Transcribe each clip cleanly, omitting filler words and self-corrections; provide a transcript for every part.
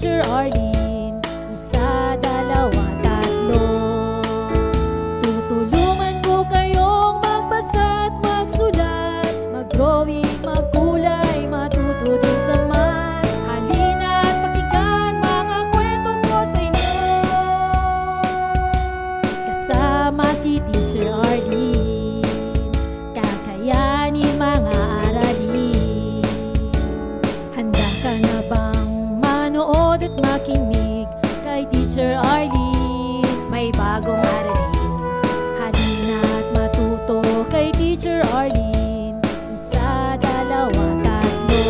Teacher Arlene. Isa, dalawa, tatlo. Tutulungan ko kayong magbasa at magsulat, mag-drawing, magkulay, matuto din sa math. Halina at pakinggan mga kwento ko sa inyo. Kasama si Teacher Arlene, kakayanin mga aralin. Handa ka na bang manood at makinig kay Teacher Arlene? May bagong aralin. Halina at matuto kay Teacher Arlene. Isa, dalawa, tatlo.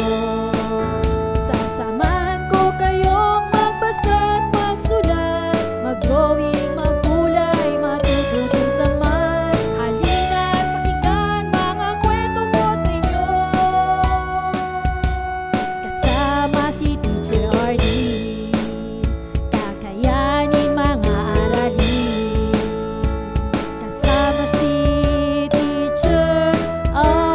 Sasamahan ko kayong magbasa at magsulat, mag-drawing, magkulay, matuto din sa math. Halina at pakinggan mga kwento ko sa inyo. Kasama si Teacher Arlene, kakayanin mga aralin. Kasama si Teacher Arlene.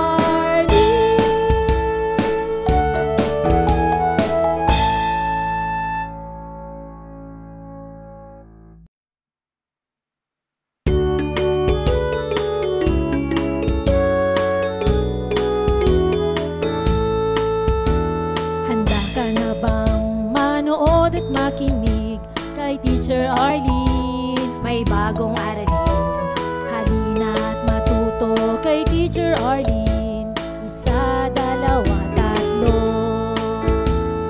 Handa ka na bang manood at makinig kay Teacher Arlene? May bagong aralin. Halina at matuto kay Teacher Arlene. Isa, dalawa, tatlo.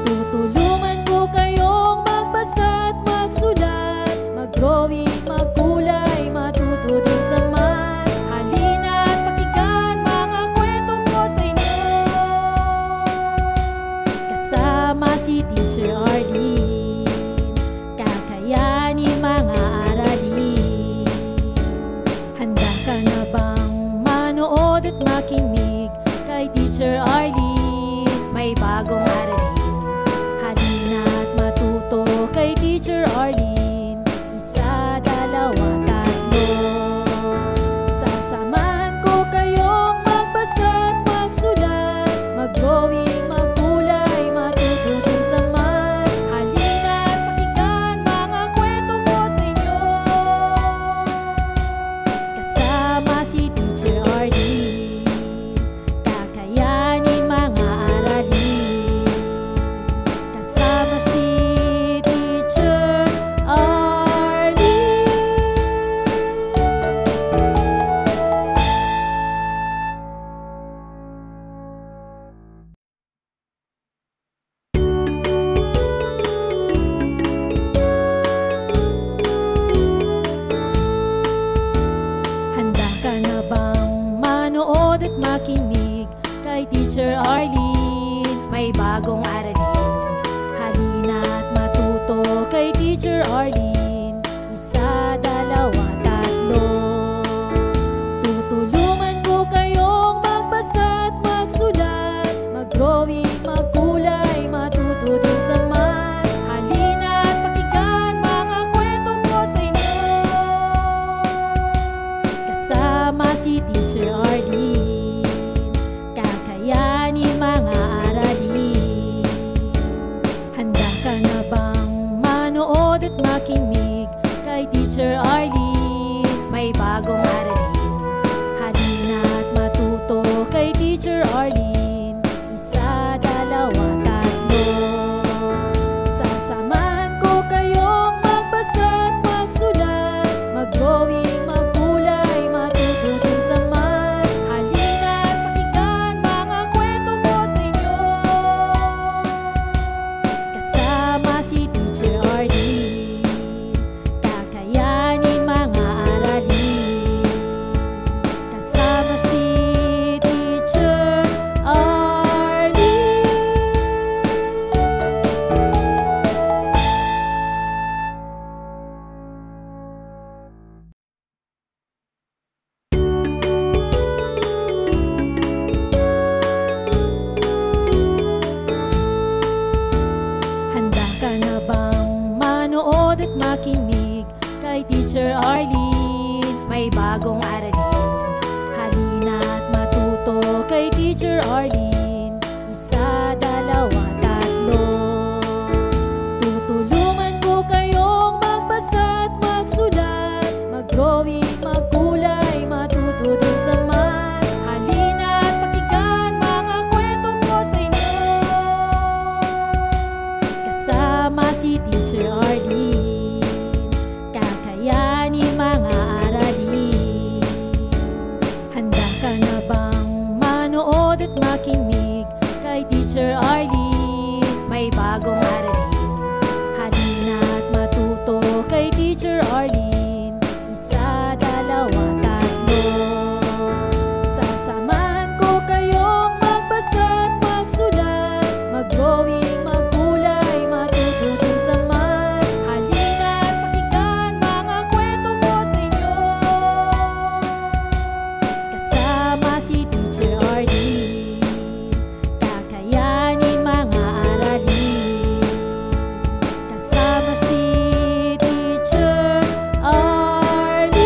Tutulungan ko kayong magbasa at magsulat, mag-drawing, magkulay, matuto din sa math. Halina at pakinggan mga kwento ko sa inyo. Kasama si Teacher Arlene, kakayanin mga aralin. Handa ka na bang manood at makinig kay Teacher Arlene? May bagong aralin. Halina at matuto kay Teacher Arlene. Isa, dalawa, tatlo. Sasamahan ko kayong magbasa at magsulat, mag-drawing, magkulay, matuto din sa math. Halina at pakinggan mga kwento ko sa inyo. Kasama si Teacher Arlene, kakayanin mga aralin. Kasama si Teacher Arlene. Handa ka na bang manood at makinig kay Teacher Arlene? May bagong aralin. Halina at matuto kay Teacher Arlene. Isa, dalawa, tatlo. Tutulungan ko kayong magbasa at magsulat, mag-drawing, magkulay, matuto din sa math. Halina at pakinggan mga kwento ko sa inyo. Kasama si Teacher Arlene, kakayanin mga aralin. Handa ka na bang manood at makinig kay Teacher Arlene? May bagong aralin. Halina at matuto kay Teacher Arlene. Isa, dalawa, tatlo. Sasamahan ko kayong magbasa at magsulat, mag-drawing, magkulay, matuto din sa math. Halina at pakinggan mga kwento ko sa inyo. Kasama si Teacher Arlene, kakayanin mga aralin. Kasama si Teacher Arlene. Handa ka na bang manood at makinig kay Teacher Arlene? May bagong aralin. Halina at matuto kay Teacher Arlene. Isa, dalawa, tatlo. manood at makinig kay Teacher Arlene. May bagong aralin, halina at matuto kay Teacher Arlene. Isa, dalawa, tatlo. Sasamahan ko kayong magbasa at magsulat, mag-drawing, magkulay, matuto din sa math. Halina at pakinggan mga kwento ko sa inyo, kasama si Teacher Arlene. Kakayanin mga aralin, kasama si Teacher Arlene.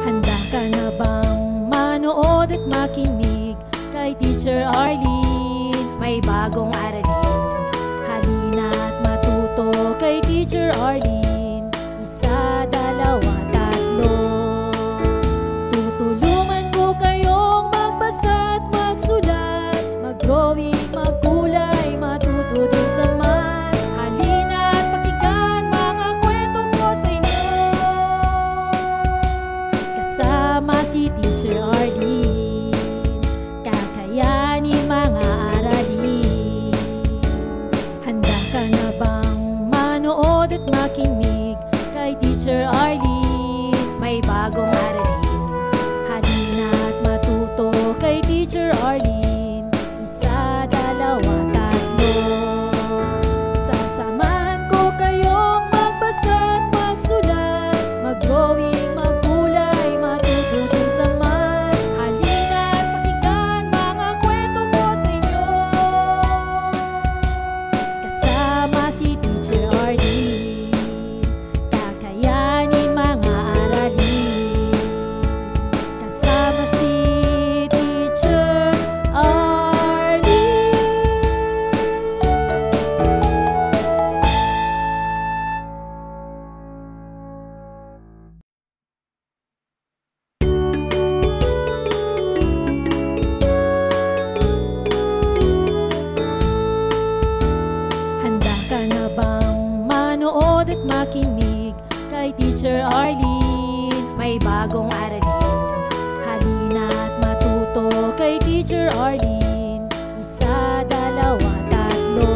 Handa ka na bang manood at makinig kay Teacher Arlene? May bagong aralin, halina at matuto kay Teacher Arlene. Isa, dalawa, tatlo. Tutulungan ko kayong magbasa at magsulat, mag-drawing, magkulay, matuto din sa math. Halina at pakinggan mga kwento ko sa inyo, kasama si Teacher Arlene. Kakayanin mga aralin. Handa ka na bang manood at makinig kay Teacher Arlene? May bagong aralin, halina at matuto kay Teacher Arlene. Isa, dalawa, tatlo. Sasamahan ko kayong magbasa at magsulat, mag-drawing, magkulay, matuto din sa math. Halina at pakinggan mga kwento ko sa inyo, kasama si Teacher Arlene. Kakayanin mga aralin, kasama si Teacher Arlene. Handa ka na bang manood at makinig kay Teacher Arlene? May bagong aralin, halina at matuto kay Teacher Arlene. Isa, dalawa, tatlo.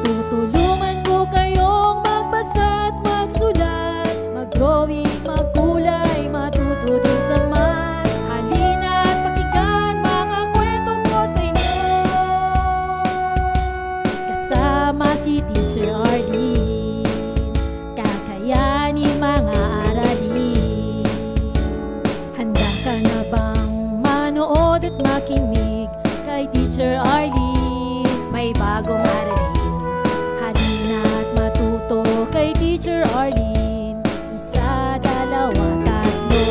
Tutulungan ko kayong magbasa at magsulat, mag-drawing, magkulay, matuto din sa math. Halina at pakinggan mga kwento ko sa inyo, kasama si Teacher Arlene. Kakayanin mga aralin. Handa ka na bang manood at makinig kay Teacher Arlene? May bagong aralin, halina at matuto kay Teacher Arlene. Isa, dalawa, tatlo.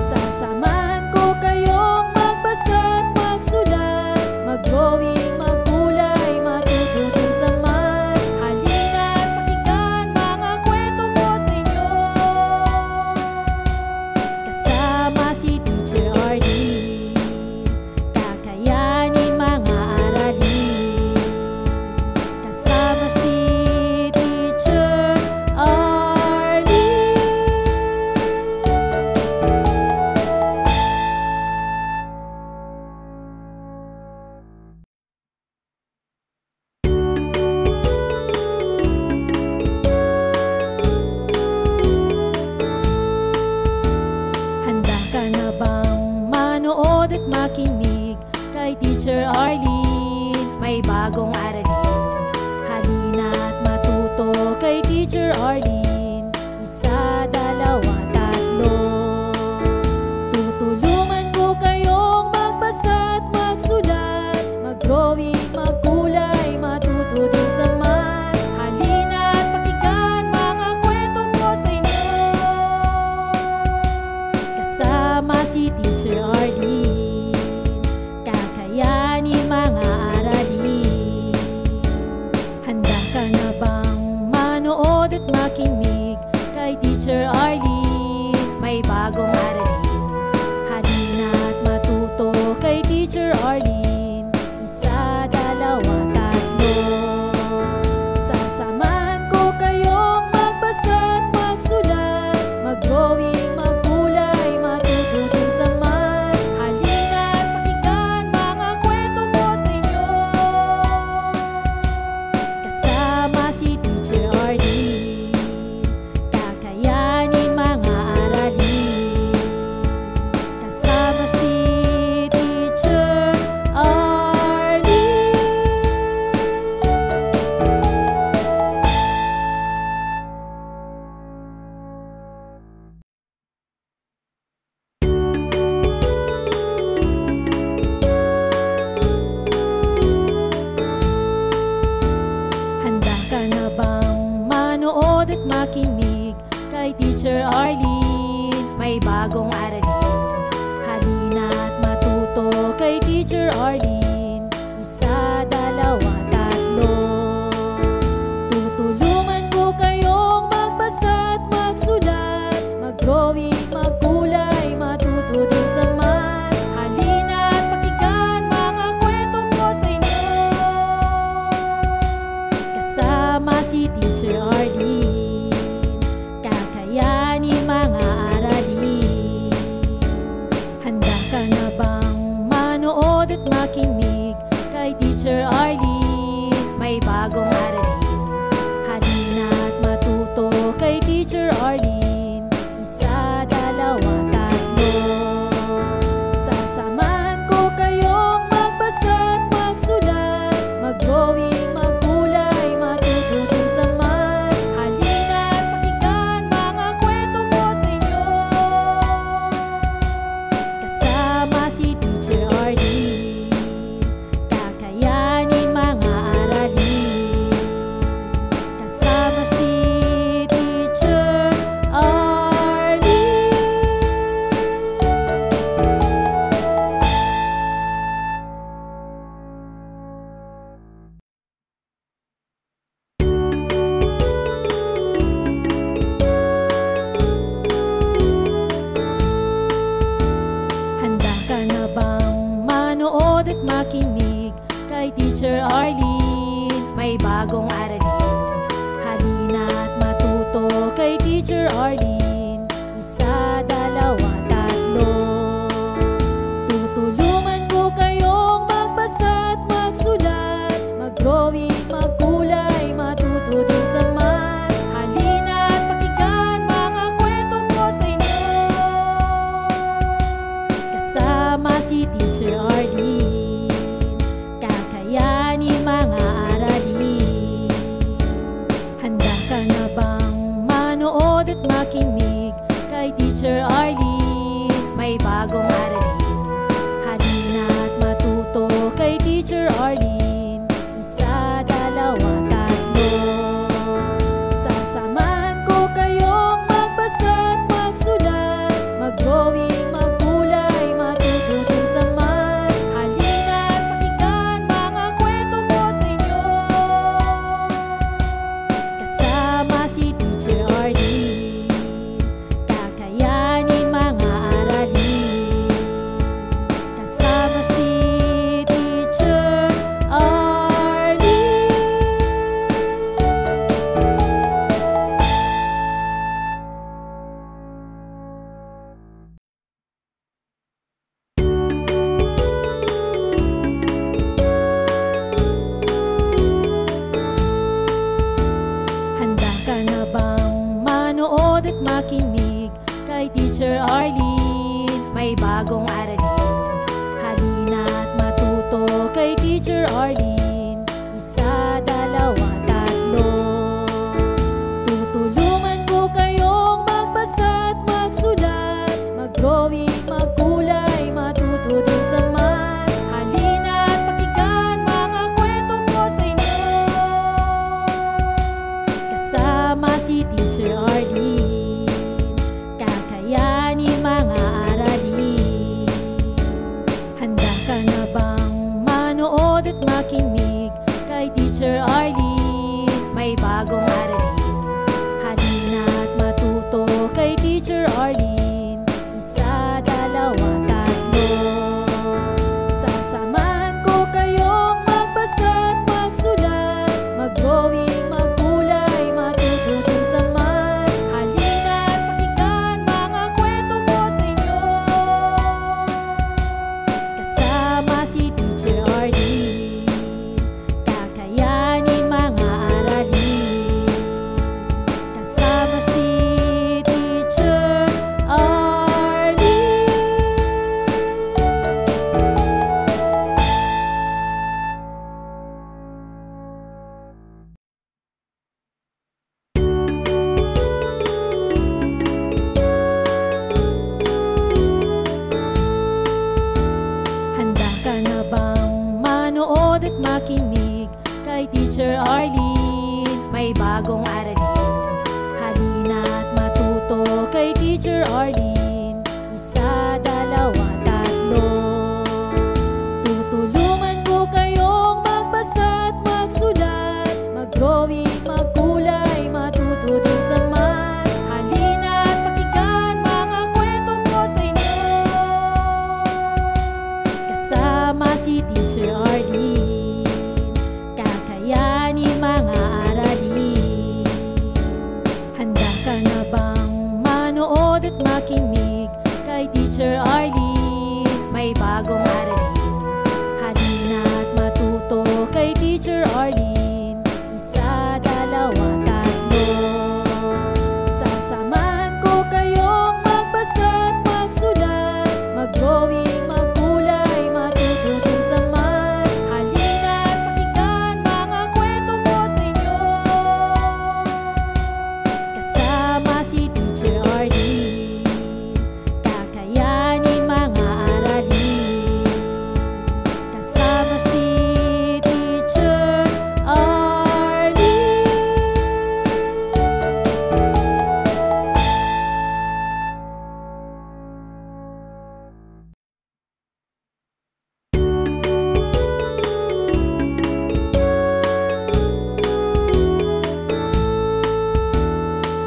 Sasamahan ko kayong magbasa at magsulat, mag-drawing, magkulay, matuto din sa math. Halina at pakinggan mga kwento ko sa inyo, kasama si Teacher Arlene. Kakayanin mga aralin, kasama si Teacher Arlene. Handa ka na bang manood at makinig kay Teacher Arlene? May bagong aralin, halina at matuto kay Teacher Arlene. Isa, dalawa, tatlo. Tutulungan ko kayong magbasa at magsulat, mag-drawing, magkulay, matuto din sa math. Halina at pakinggan mga kwento ko sa inyo, kasama si Teacher Arlene. Kakayanin mga aralin. Handa ka na bang manood at makinig kay Teacher Arlene? May bagong aralin, Teacher Arlene. Isa, dalawa, tatlo. Sasamahan ko kayong magbasa at magsulat, mag-drawing, maggulay, matuto din sa math. Halina't pakinggan mga kwento ko sa inyo. Kasama si Teacher Arlene, kakayanin mga aralin. Kasama si Teacher Arlene. Handa ka na bang manood at makinig kay Teacher Arlene? May bagong aralin. Halina't matuto kay Teacher Arlene. Isa, dalawa, tatlo. Tutulungan ko kayong magbasa at magsulat, mag-drawing, maggulay, matuto din sa math. Halina't pakinggan mga kwento ko sa inyo. Kasama si Teacher Arlene, kakayanin mga aralin. Handa ka na bang manood at makinig kay Teacher Arlene? May bagong aralin. Halina't matuto kay Teacher Arlene. Isa, dalawa, tatlo. Sasamahan ko kayong magbasa at magsulat, mag-drawing, maggulay, matuto din sa math. Halina't pakinggan mga kwento ko sa inyo. Kasama si Teacher Arlene, kakayanin mga aralin. Kasama si Teacher Arlene. Handa ka na bang manood at makinig kay Teacher Arlene? May bagong aralin. Halina't matuto kay Teacher Arlene. Isa, dalawa, tatlo. Tutulungan ko kayong magbasa at magsulat, mag-drawing, maggulay, matuto din sa math. Halina't pakinggan mga kwento ko sa inyo. Kasama si Teacher Arlene, kakayanin mga aralin. Handa ka na bang manood at makinig kay Teacher Arlene? May bagong aralin. Halina't matuto kay Teacher Arlene. Isa, dalawa, tatlo. Sasamahan ko kayong magbasa at magsulat, mag-drawing, maggulay, matuto din sa math. Halina't pakinggan mga kwento ko sa inyo. Kasama si Teacher Arlene, kakayanin mga aralin. Kasama si Teacher Arlene. Handa ka na bang manood at makinig kay Teacher Arlene? May bagong aralin. Halina't matuto kay Teacher Arlene. Isa, dalawa, tatlo. Tutulungan ko kayong magbasa at magsulat, mag-drawing, maggulay, matuto din sa math. Halina't pakinggan mga kwento ko sa inyo. Kasama si Teacher Arlene, kakayanin mga aralin. Handa ka na bang manood at makinig Teacher Arlene, may bagong aralin. Halina't matuto kay Teacher Arlene. Isa, dalawa, tatlo. Tutulungan ko kayong magbasa at magsulat, mag-drawing, magkulay, matuto din sa math. Halina't pakinggan mga kwento ko sa inyo. Kasama si Teacher Arlene, kakayanin mga aralin. Handa ka na bang manood at makinig kay Teacher Arlene? May bagong aralin. Halina't matuto kay Teacher Arlene. Isa, dalawa, tatlo. Sasamahan ko kayong magbasa at magsulat, mag-drawing, magkulay, matuto din sa math. Halina't pakinggan mga kwento ko sa inyo. Kasama si Teacher Arlene, kakayanin mga aralin. Kasama si Teacher Arlene.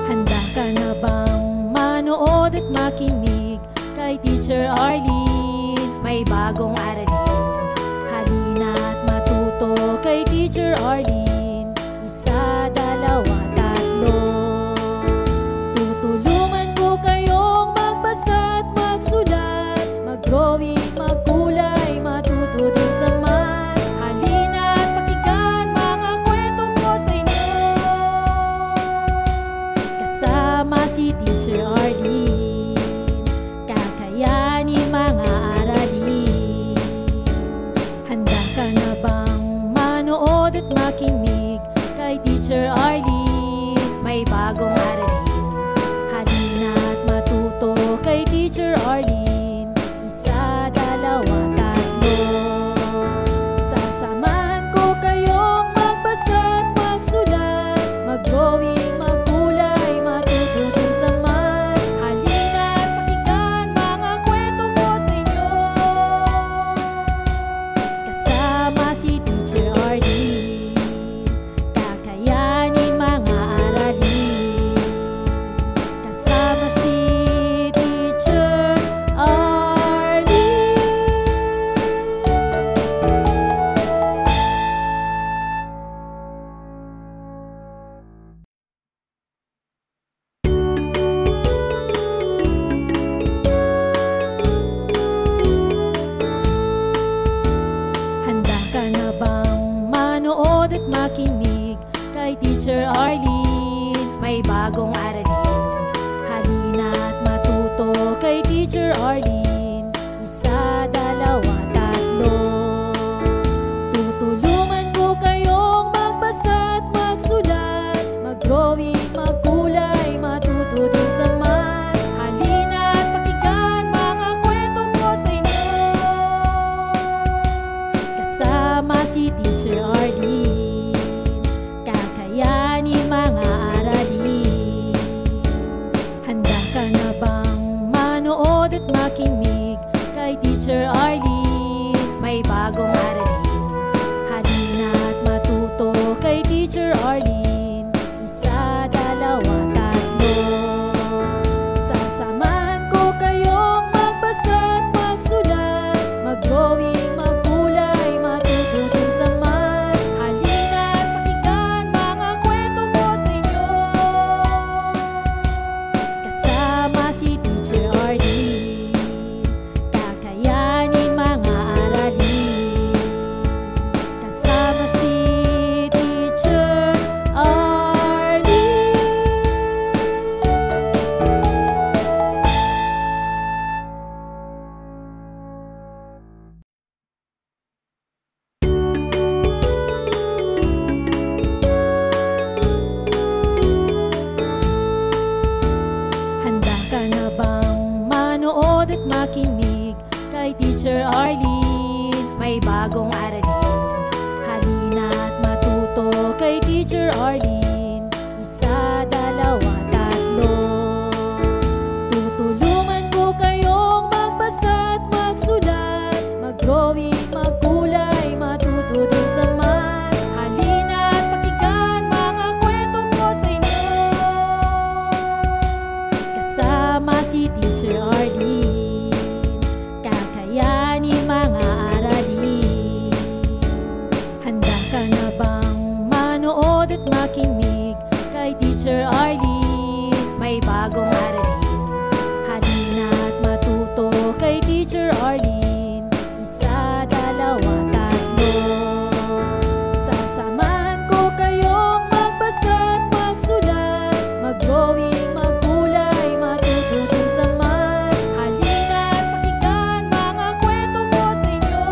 Handa ka na bang manood at makinig kay Teacher Arlene? May bagong aralin. Halina't matuto kay Teacher Arlene. Isa, dalawa, tatlo. Tutulungan ko kayong magbasa at magsulat, mag-drawing, magkulay, matuto din sa math. Halina't pakinggan mga kwento ko sa inyo. Kasama si Teacher Arlene, kakayanin mga aralin. Handa ka na bang manood at makinig kay Teacher Arlene? May bagong aralin. Halina't matuto kay Teacher Arlene. Isa, dalawa, tatlo. Sasamahan ko kayong magbasa at magsulat, mag-drawing, magkulay, matuto din sa math. Halina't pakinggan mga kwento ko sa inyo. Kasama si Teacher Arlene, kakayanin mga aralin. Kasama si Teacher Arlene. Handa ka na bang manood at makinig kay Teacher Arlene? May bagong aralin. Halina't matuto kay Teacher Arlene. Isa, dalawa, tatlo. Tutulungan ko kayong magbasa at magsulat, mag-drawing, magkulay, matuto din sa math. Halina't pakinggan mga kwento ko sa inyo. Kasama si Teacher Arlene, kakayanin mga aralin. Handa ka na bang manood at makinig kay Teacher Arlene? May bagong aralin. Halina't matuto kay Teacher Arlene. Isa, dalawa, tatlo. Sasamahan ko kayong magbasa at magsulat, mag-drawing, magkulay, matuto din sa math. Halina't pakinggan mga kwento ko sa inyo. Kasama si Teacher Arlene, kakayanin mga aralin. Kasama si Teacher Arlene. Handa ka na bang manood at makinig kay Teacher Arlene? May bagong aralin. Halina't matuto Teacher Arlene. Isa, dalawa, tatlo. Tutulungan ko kayong magbasa at magsulat, mag-drawing, magkulay, matuto din sa math. Halina at pakinggan mga kwento ko sa inyo. Kasama si Teacher Arlene, kakayanin mga aralin. Handa ka na bang manood at makinig kay Teacher Arlene? May bagong aralin. Halina at matuto kay Teacher Arlene. Isa, dalawa, tatlo. Sasamahan ko kayong magbasa at magsulat, mag-drawing, magkulay, matuto din sa math. Halina at pakinggan mga kwento ko sa inyo.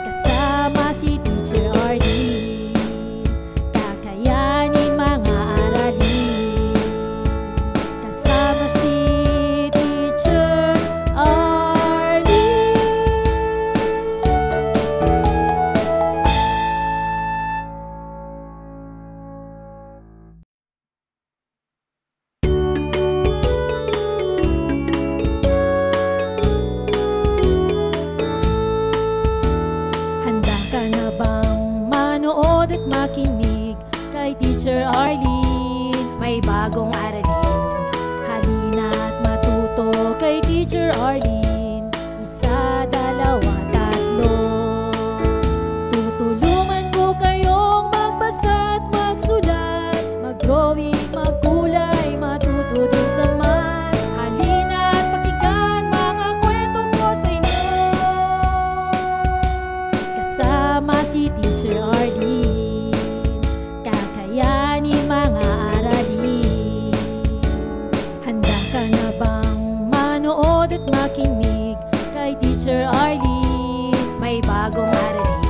Kasama si Teacher Arlene, kakayanin mga aralin. Kasama si Teacher Arlene. Handa ka na bang manood at makinig kay Teacher Arlene? May bagong aralin. Halina at matuto kay Teacher Arlene. Isa, dalawa, tatlo. Tutulungan ko kayong magbasa at magsulat, mag-drawing, magkulay, matuto din sa math. Halina at pakinggan mga kwento ko sa inyo. Kasama si Teacher Arlene, kakayanin mga aralin. Handa ka na bang manood at makinig kay Teacher Arlene? May bagong aralin.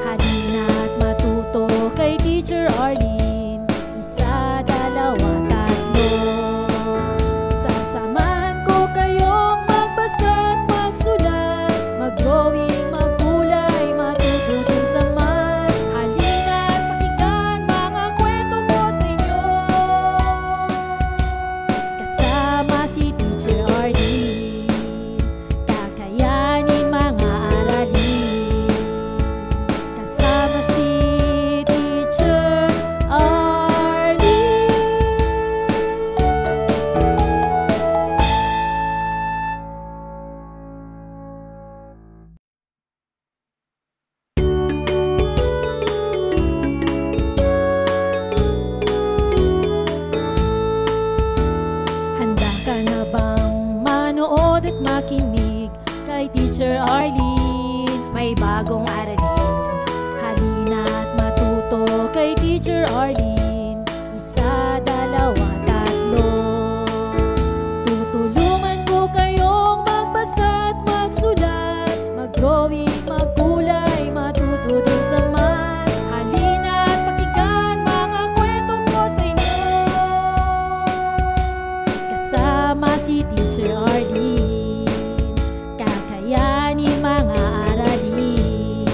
Halina at matuto kay Teacher Arlene. Isa, dalawa, tatlo. Sasamahan ko kayong magbasa at magsulat, mag-drawing, magkulay, matuto din sa math. Halina at pakinggan mga kwento ko sa inyo. Kasama si Teacher Arlene, kakayanin mga aralin. Kasama si Teacher Arlene. Handa ka na bang manood at makinig kay Teacher Arlene? May bagong aralin. Halina at matuto kay Teacher Arlene. Isa, dalawa, tatlo. Tutulungan ko kayong magbasa at magsulat, mag-drawing, magkulay, matuto din sa math. Halina at pakinggan mga kwento ko sa inyo. Kasama si Teacher Arlene, kakayanin mga aralin.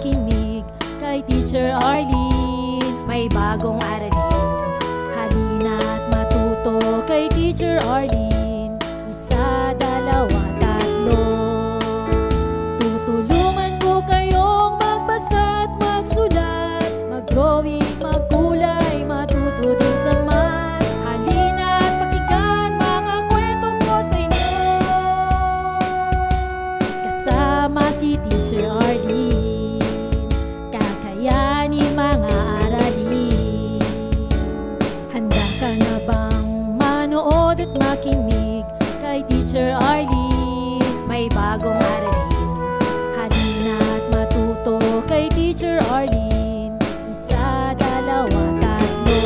makinig kay Teacher Arlene. May bagong aralin, halina't matuto kay Teacher Arlene. Isa, dalawa, tatlo. Tutulungan ko kayong magbasa at magsulat, mag-drawing, magkulay, matuto din sa math. Halina't pakinggan mga kwento ko sa inyo. Kasama si Teacher Arlene, kakayanin mga aralin. Handa ka na bang manood at makinig kay Teacher Arlene? May bagong aralin, halina't matuto kay Teacher Arlene. Isa, dalawa, tatlo.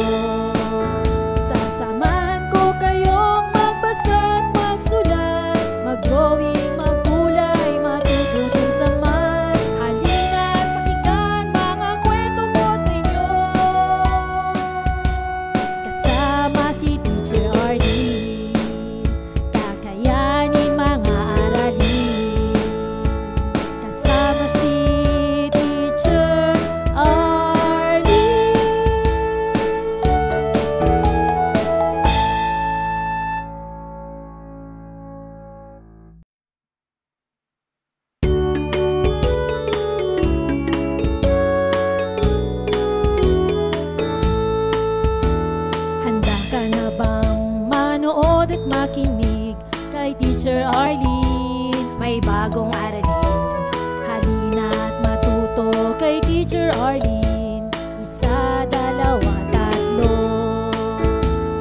Sasamahan ko kayong magbasa at magsulat, mag-drawing, magkulay, matuto din sa math. Halina't pakinggan mga kwento ko sa inyo. Kasama si Teacher Arlene, kakayanin mga aralin. Kasama si Teacher Arlene. Handa ka na bang manood at makinig kay Teacher Arlene? May bagong aralin, halina't matuto kay Teacher Arlene. Isa, dalawa, tatlo.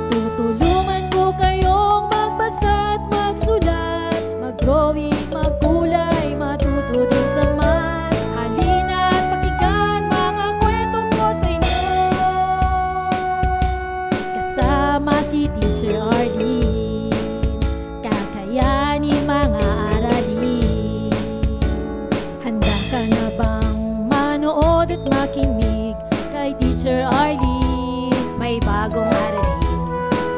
Tutulungan ko kayong magbasa at magsulat, mag-drawing, magkulay, matuto din sa math. Halina't pakinggan mga kwento ko sa inyo. Kasama si Teacher Arlene, kakayanin mga aralin. Handa ka na bang manood at makinig kay Teacher Arlene? May bagong aralin,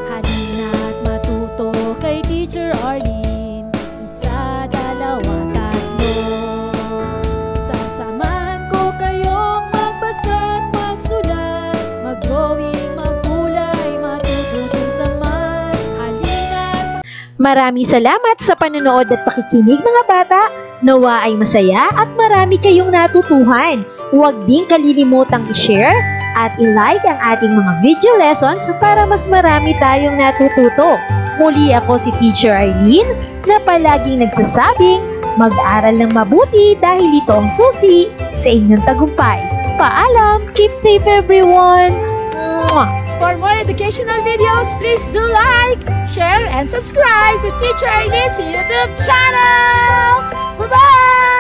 halina't matuto kay Teacher Arlene. Isa, dalawa, tatlo. Sasamahan ko kayong magbasa at magsulat, mag-drawing, magkulay, matuto din sa math. Halina't Maraming salamat sa panonood at pakikinig mga bata. Nawa ay masaya at marami kayong natutuhan. Huwag din kalilimutang i-share at i-like ang ating mga video lessons para mas marami tayong natututo. Muli ako si Teacher Arlene na palaging nagsasabing mag-aral ng mabuti dahil ito ang susi sa inyong tagumpay. Paalam! Keep safe everyone! Mwah! For more educational videos, please do like, share, and subscribe to Teacher Arlene's YouTube channel! Bye-bye!